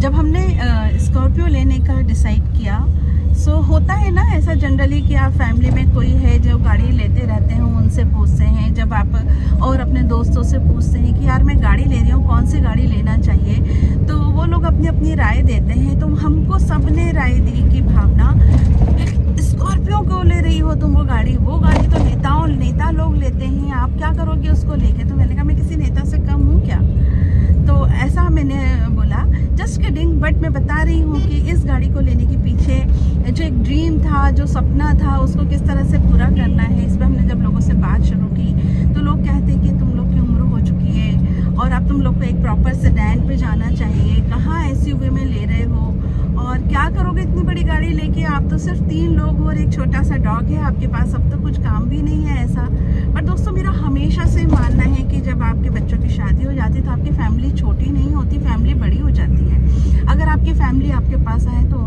जब हमने स्कॉर्पियो लेने का डिसाइड किया, सो होता है ना ऐसा जनरली कि आप फैमिली में कोई है जो गाड़ी लेते रहते हैं, उनसे पूछते हैं, जब आप और अपने दोस्तों से पूछते हैं कि यार मैं गाड़ी ले रही हूँ, कौन सी गाड़ी लेना चाहिए, तो वो लोग अपनी अपनी राय देते हैं। तो हमको सबने राय दी कि भावना स्कॉर्पियो क्यों ले रही हो तुम, वो गाड़ी तो नेता लोग लेते हैं, आप क्या करोगे उसको लेके। तो मैंने कहा मैं किसी नेता से कम हूँ क्या? तो ऐसा मैंने बोला, जस्ट किडिंग, बट मैं बता रही हूँ कि इस गाड़ी को लेने के पीछे जो एक ड्रीम था, जो सपना था, उसको किस तरह से पूरा करना है। इस पर हमने जब लोगों से बात शुरू की तो लोग कहते हैं कि तुम लोग की उम्र हो चुकी है और अब तुम लोग को एक प्रॉपर सेडान पे जाना चाहिए, कहाँ एसयूवी में ले रहे हो और क्या करोगे इतनी बड़ी गाड़ी लेके, आप तो सिर्फ 3 लोग हो और एक छोटा सा डॉग है आपके पास, अब तो कुछ काम भी नहीं है ऐसा। पर दोस्तों मेरा हमेशा से मानना है कि जब आपके बच्चों की शादी हो जाती है तो आपकी फैमिली छोटी नहीं होती, फैमिली बड़ी हो जाती है। अगर आपकी फैमिली आपके पास आए तो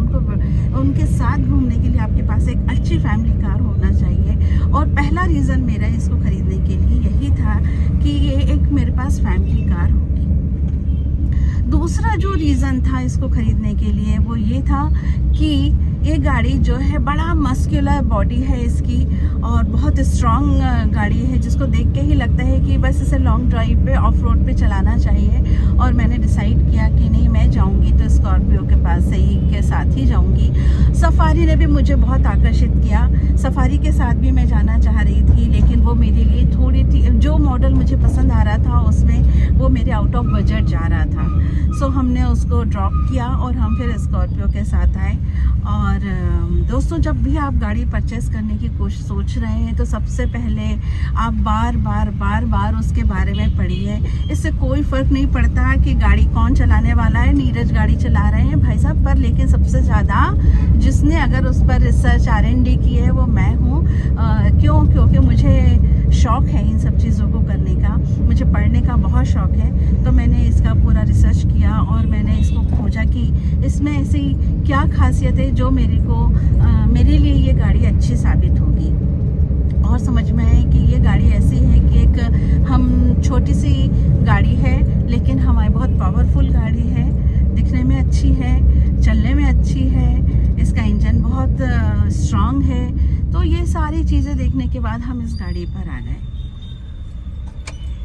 उनके साथ घूमने के लिए आपके पास एक अच्छी फैमिली कार होना चाहिए। और पहला रीज़न मेरा इसको खरीदने के लिए यही था कि ये एक मेरे पास फैमिली कार होगी। दूसरा जो रीज़न था इसको खरीदने के लिए वो ये था कि ये गाड़ी जो है बड़ा मस्कुलर बॉडी है इसकी और बहुत स्ट्रॉन्ग गाड़ी है, जिसको देख के ही लगता है कि बस इसे लॉन्ग ड्राइव पे, ऑफ रोड पे चलाना चाहिए। और मैंने डिसाइड किया कि नहीं, मैं जाऊंगी तो स्कॉर्पियो के पास से ही के साथ ही जाऊंगी। सफारी ने भी मुझे बहुत आकर्षित किया, सफारी के साथ भी मैं जाना चाह रही थी, लेकिन वो मेरे लिए थोड़ी जो मॉडल मुझे पसंद आ रहा था उसमें वो मेरे आउट ऑफ बजट जा रहा था। सो हमने उसको ड्रॉप किया और हम फिर स्कॉर्पियो के साथ आए। और दोस्तों जब भी आप गाड़ी परचेस करने की सोच रहे हैं तो सबसे पहले आप बार बार उसके बारे में पढ़िए। इससे कोई फ़र्क नहीं पड़ता कि गाड़ी कौन चलाने वाला है, नीरज गाड़ी चला रहे हैं भाई साहब, पर लेकिन सबसे ज़्यादा जिसने अगर उस पर रिसर्च R&D की है वो मैं हूँ। क्योंकि मुझे शौक़ है इन सब चीज़ों को करने का, मुझे पढ़ने का बहुत शौक़ है। तो मैंने इसका पूरा रिसर्च किया और मैंने इसको खोजा कि इसमें ऐसी क्या खासियत है जो मेरे लिए ये गाड़ी अच्छी साबित होगी। और समझ में आए कि ये गाड़ी ऐसी है कि एक हम छोटी सी गाड़ी है लेकिन हमारी बहुत पावरफुल गाड़ी है, दिखने में अच्छी है, चलने में अच्छी है, इसका इंजन बहुत स्ट्रॉन्ग है। तो ये सारी चीज़ें देखने के बाद हम इस गाड़ी पर आ गए।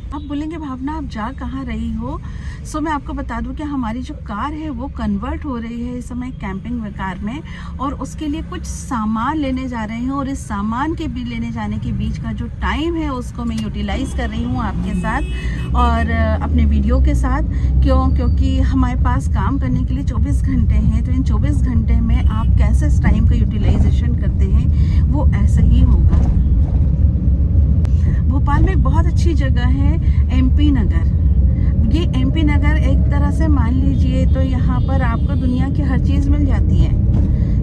आप बोलेंगे भावना आप जा कहाँ रही हो? सो मैं आपको बता दूं कि हमारी जो कार है वो कन्वर्ट हो रही है इस समय कैंपिंग कार में, और उसके लिए कुछ सामान लेने जा रहे हैं। और इस सामान के भी लेने जाने के बीच का जो टाइम है उसको मैं यूटिलाइज़ कर रही हूँ आपके साथ और अपने वीडियो के साथ। क्योंकि हमारे पास काम करने के लिए 24 घंटे हैं, तो इन 24 घंटे में आप कैसे इस टाइम का यूटिलाइजेशन करते हैं वो ऐसा ही होगा। भोपाल में एक बहुत अच्छी जगह है MP नगर। ये MP नगर एक तरह से मान लीजिए तो यहाँ पर आपको दुनिया की हर चीज़ मिल जाती है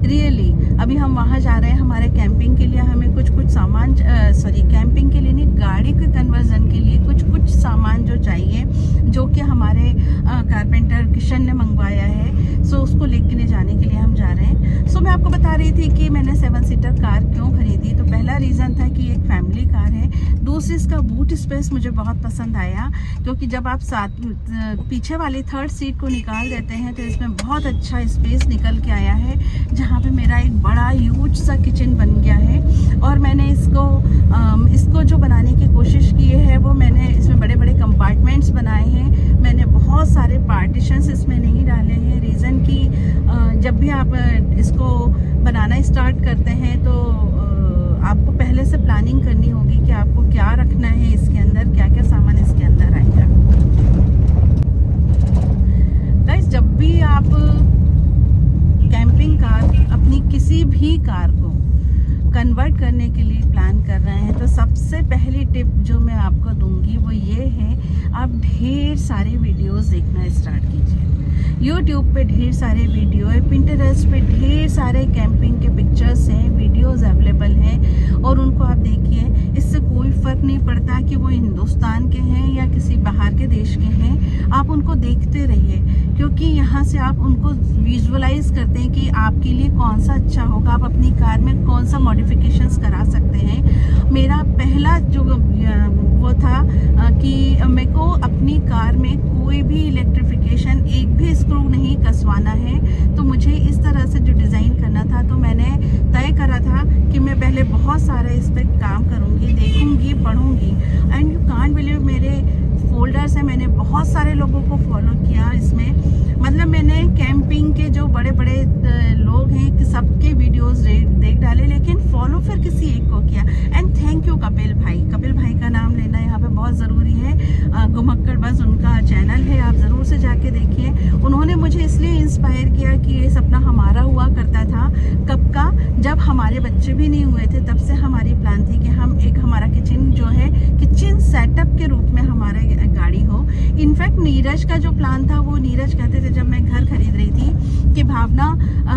रियली। अभी हम वहाँ जा रहे हैं हमारे कैंपिंग के लिए, हमें कुछ सामान कैंपिंग के लिए नहीं, गाड़ी के कन्वर्जन के लिए कुछ सामान जो चाहिए, जो कि हमारे कारपेंटर किशन ने मंगवाया है। सो उसको लेके जाने के लिए हम जा रहे हैं। सो मैं आपको बता रही थी कि मैंने 7 सीटर कार क्यों खरीदी। तो पहला रीज़न था कि एक फैमिली कार है, दूसरी इसका बूट स्पेस मुझे बहुत पसंद आया, क्योंकि जब आप पीछे वाली 3rd सीट को निकाल देते हैं तो इसमें बहुत अच्छा स्पेस निकल के आया है, जहाँ पे मेरा एक बड़ा ह्यूज सा किचन बन गया है। और मैंने इसको जो बनाने की कोशिश की है वो मैंने इसमें बड़े बड़े कंपार्टमेंट्स बनाए हैं। मैंने बहुत सारे पार्टीशंस इसमें नहीं डाले हैं, रीज़न कि जब भी आप इसको बनाना स्टार्ट करते हैं तो आपको पहले से प्लानिंग करनी होगी कि आपको क्या रखना है इसके अंदर, क्या क्या सामान इसके अंदर आएगा। गाइस, जब भी आप कैंपिंग कार, अपनी किसी भी कार को कन्वर्ट करने के लिए प्लान कर रहे हैं तो सबसे पहली टिप जो मैं आपको दूंगी वो ये है, आप ढेर सारे वीडियोस देखना स्टार्ट कीजिए। YouTube पे ढेर सारे वीडियो है, Pinterest पे ढेर सारे कैंपिंग के पिक्चर्स हैं, वीडियोस अवेलेबल हैं, और उनको आप देखिए। इससे कोई फ़र्क नहीं पड़ता कि वो हिंदुस्तान के हैं या किसी बाहर के देश के हैं, आप उनको देखते रहिए, क्योंकि यहाँ से आप उनको विजुअलाइज करते हैं कि आपके लिए कौन सा अच्छा होगा, आप अपनी कार में कौन सा मॉडिफिकेशंस करा सकते हैं। मेरा पहला जो वो था कि मेरे को अपनी कार में कोई भी इलेक्ट्रिफिकेशन, एक भी स्क्रू नहीं कसना घुसवाना है, तो मुझे इस तरह से जो डिज़ाइन करना था, तो मैंने तय करा था कि मैं पहले बहुत सारा इस पर काम करूँगी, देखूँगी, पढ़ूँगी। एंड यू कांट बिलीव, मेरे फोल्डर्स हैं, मैंने बहुत सारे लोगों को फॉलो किया इसमें। मतलब मैंने कैंपिंग के जो बड़े बड़े लोग हैं कि सबके वीडियोस देख डाले, लेकिन फॉलो फिर किसी एक को किया। एंड थैंक यू कपिल भाई का नाम लेना यहाँ पे बहुत ज़रूरी है। घुमक्कड़ बस उनका चैनल है, आप ज़रूर से जाके देखिए। उन्होंने मुझे इसलिए इंस्पायर किया कि ये सपना हमारा हुआ करता था, कब का, जब हमारे बच्चे भी नहीं हुए थे, तब से हमारी प्लान थी कि हम एक हमारा किचन जो है, किचन सेटअप के रूप में हमारे गाड़ी हो। इनफैक्ट नीरज का जो प्लान था, वो नीरज कहते थे जब मैं घर खरीद रही थी कि भावना,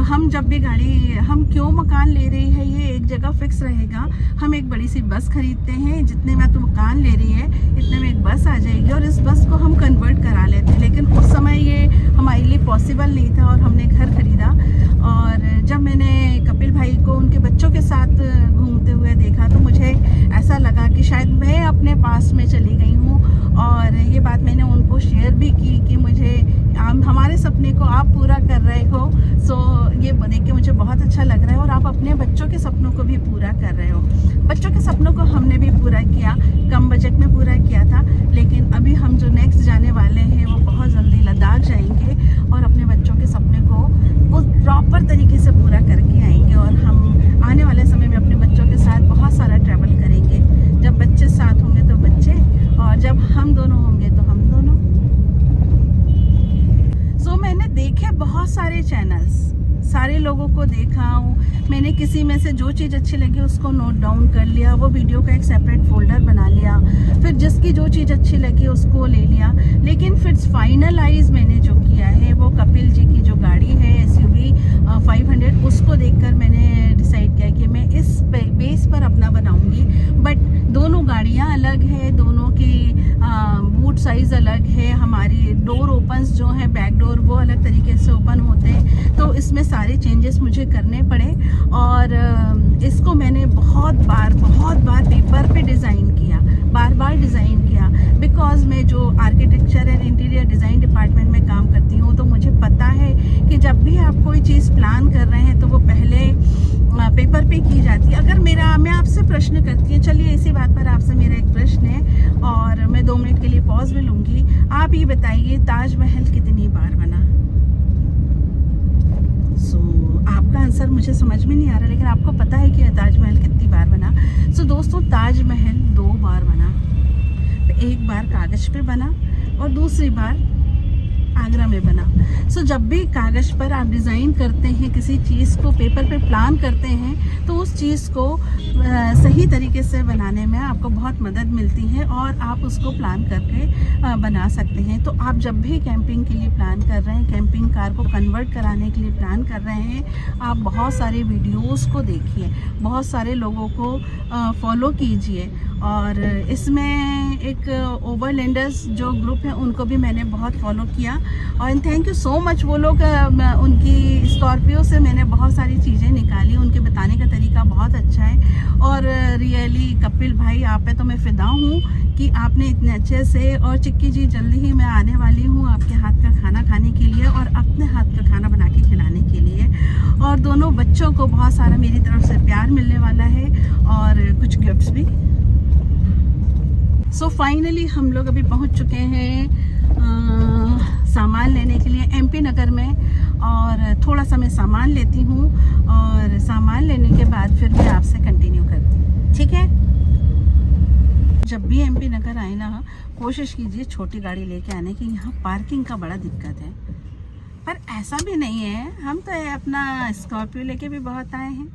हम जब भी गाड़ी, हम क्यों मकान ले रही है, ये एक जगह फिक्स रहेगा, हम एक बड़ी सी बस खरीदते हैं, जितने में तू मकान ले रही है इतने में एक बस आ जाएगी और इस बस को हम कन्वर्ट करा लेते हैं। लेकिन उस समय ये हमारे लिए पॉसिबल नहीं था और हमने घर खरीदा। और जब मैंने कपिल भाई को उनके बच्चों के साथ घूमते हुए देखा, तो मुझे ऐसा लगा कि शायद मैं अपने पास में चली गई हूँ। और ये बात मैंने उनको शेयर भी की कि मुझे हमारे सपने को आप पूरा कर रहे हो। सो ये देख के मुझे बहुत अच्छा लग रहा है, और आप अपने बच्चों के सपनों को भी पूरा कर रहे हो। बच्चों के सपनों को हमने भी पूरा किया, कम बजट में पूरा किया था। लेकिन अभी हम जो नेक्स्ट जाने वाले हैं, वो बहुत जल्दी लद्दाख जाएंगे और अपने बच्चों के सपने को वो प्रॉपर तरीके से पूरा करके आएंगे। और हम आने वाले समय में अपने बच्चों के साथ बहुत सारा ट्रैवल करेंगे। जब बच्चे साथ होंगे तो बच्चे, और जब हम दोनों होंगे तो हम दोनों। सो मैंने देखे बहुत सारे चैनल्स, सारे लोगों को देखा हूँ। मैंने किसी में से जो चीज़ अच्छी लगी उसको नोट डाउन कर लिया, वो वीडियो का एक सेपरेट फोल्डर बना लिया। फिर जिसकी जो चीज़ अच्छी लगी उसको ले लिया। लेकिन फिर फाइनलाइज मैंने जो किया है, वो कपिल जी की जो गाड़ी है SUV 500, उसको देखकर मैंने डिसाइड किया कि मैं इस बेस पर अपना बनाऊंगी। बट दोनों गाड़ियाँ अलग है, दोनों की बूट साइज़ अलग है, हमारी डोर ओपन्स जो है, बैक डोर, वो अलग तरीके से ओपन होते हैं। तो इसमें सारे चेंजेस मुझे करने पड़े। और इसको मैंने बहुत बार पेपर पे डिज़ाइन किया, बार डिज़ाइन किया। बिकॉज मैं जो architecture and interior design department में काम करती हूँ, तो मुझे पता है कि जब भी आप कोई चीज़ प्लान कर रहे हैं तो वो पहले पेपर पे की जाती है। अगर मैं आपसे प्रश्न करती हूँ, चलिए इसी बात पर आपसे मेरा एक प्रश्न है और मैं 2 मिनट के लिए पॉज भी लूँगी। आप ये बताइए, ताजमहल कितनी बार बना? आपका आंसर मुझे समझ में नहीं आ रहा, लेकिन आपको पता है कि ताजमहल कितनी बार बना। दोस्तों, ताजमहल 2 बार बना। एक बार कागज़ पे बना और दूसरी बार आगरा में बना। जब भी कागज़ पर आप डिज़ाइन करते हैं, किसी चीज़ को पेपर पे प्लान करते हैं, तो उस चीज़ को सही तरीके से बनाने में आपको बहुत मदद मिलती है और आप उसको प्लान करके बना सकते हैं। तो आप जब भी कैंपिंग के लिए प्लान कर रहे हैं, कैंपिंग कार को कन्वर्ट कराने के लिए प्लान कर रहे हैं, आप बहुत सारे वीडियोस को देखिए, बहुत सारे लोगों को फॉलो कीजिए। और इसमें एक ओवरलैंडर्स जो ग्रुप है, उनको भी मैंने बहुत फॉलो किया। और थैंक यू सो मच। वो लोग, उनकी स्कॉर्पियो से मैंने बहुत सारी चीज़ें निकाली, उनके बताने का तरीका बहुत अच्छा है। और रियली कपिल भाई, आप पे तो मैं फ़िदा हूँ कि आपने इतने अच्छे से। और चिक्की जी, जल्दी ही मैं आने वाली हूँ आपके हाथ का खाना खाने के लिए और अपने हाथ का खाना बना के खिलाने के लिए। और दोनों बच्चों को बहुत सारा मेरी तरफ से प्यार मिलने वाला है और कुछ गिफ्ट्स भी। फाइनली हम लोग अभी पहुंच चुके हैं सामान लेने के लिए MP नगर में। और थोड़ा सा मैं सामान लेती हूँ और सामान लेने के बाद फिर मैं आपसे कंटिन्यू करती हूँ, ठीक है? जब भी MP नगर आए ना, कोशिश कीजिए छोटी गाड़ी लेके आने की। यहाँ पार्किंग का बड़ा दिक्कत है, पर ऐसा भी नहीं है, हम तो अपना स्कॉर्पियो लेके भी बहुत आए हैं।